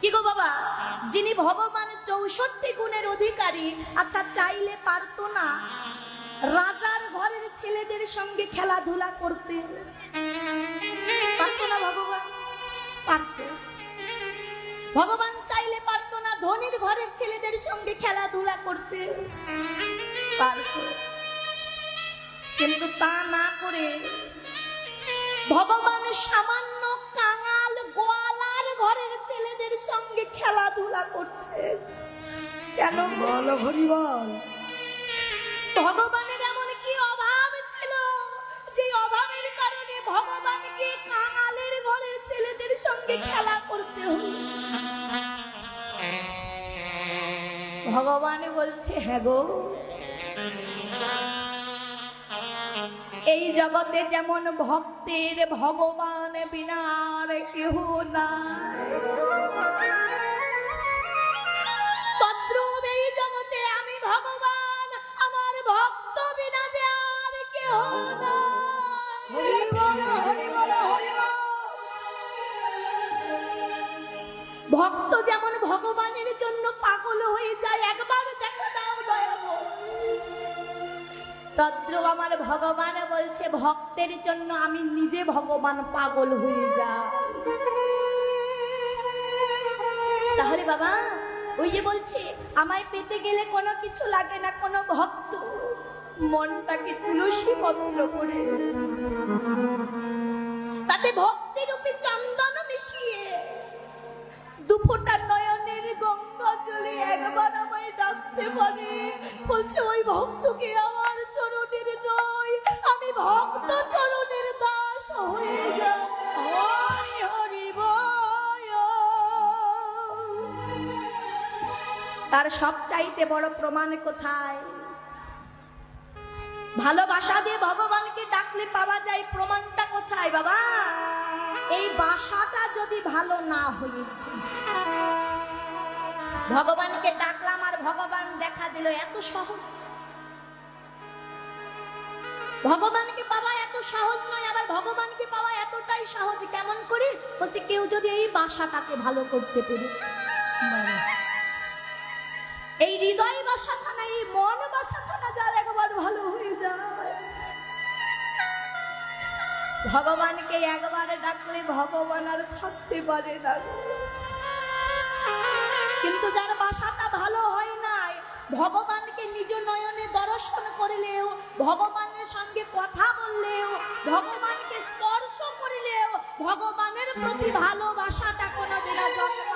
কি গো বাবা, যিনি ভগবান 64 গুণের অধিকারী, আচ্ছা চাইলে পারতো না রাজার ঘরের ছেলেদের সঙ্গে খেলাধুলা করতে? পারতো না ভগবান? পারতো। ভগবান চাইলে পারতো না ধনীর ঘরের ছেলেদের সঙ্গে খেলাধুলা করতে? পারতো। কিন্তু তা না করে ভগবান সামান্য কাঙাল গোয়ালার ঘরের ছেলেদের সঙ্গে খেলাধুলা করছে কেন? বল হরি বল। ভগবানের এমন কি অভাব ছিল যে অভাবের কারণে ভগবানকে কাঙালের ঘরের ছেলেদের সঙ্গে খেলা করতে হলো? ভগবান বলছে, হ্যাঁ গো, এই জগতে যেমন ভক্তের ভগবান বিনার কেহ নাই, তদ্রূপ এই জগতে আমি ভগবান, আমার ভক্ত বিনা যে আর কেহ নাই। হরি বল হরি বল হরি বল। ভক্ত যেমন ভগবানের জন্য পাগল হয়ে যায়, একবার দেখা দাও দয়া গো, তদ্রূপ আমার ভগবান বলছে ভক্তের জন্য আমি নিজে ভগবান পাগল হয়ে যাই। তাহলে বাবা ওই যে বলছে আমায় পেতে গেলে কোনো কিছু লাগে না, কোনো ভক্ত মনটাকে তুলসী পত্র করে তাতে ভক্তি রূপে চন্দন মিশিয়ে দুফোঁটা নয়নের গঙ্গা জলে একবার আমায় ডাকতে পারে, বলছে ওই ভক্তকে আমার চরণের নয়, আমি ভক্ত চরণের দাস হয়ে যাই। হরি হরি বল। তার সব চাইতে বড় প্রমাণ কোথায়? ভালোবাসা দিয়ে ভগবানকে ডাকলে পাওয়া যায়, প্রমাণটা কোথায় বাবা? এই বাসাটা যদি ভালো না হয়েছে, ভগবানকে ডাকলাম আর ভগবান দেখা দিল, এত সহজ? ভগবানকে পাওয়া এত সহজ নয়, আবার ভগবানকে পাওয়া এতটাই সহজ কেমন করে? বলছে কেউ যদি এই বাসাটাকে ভালো করতে পেরেছে, এই হৃদয় বাসাখানা, এই মন বাসাখানা যার একবার ভালো হয়ে যায়, ভগবানকে একবার ডাকলে ভগবান আর থাকতে পারে না। কিন্তু যার বাসাটা ভালো হয় নাই, ভগবানকে নিজ নয়নে দর্শন করলেও, ভগবানের সঙ্গে কথা বললেও, ভগবানকে স্পর্শ করলেও ভগবানের প্রতি ভালোবাসাটা কোনোদিন জন্ম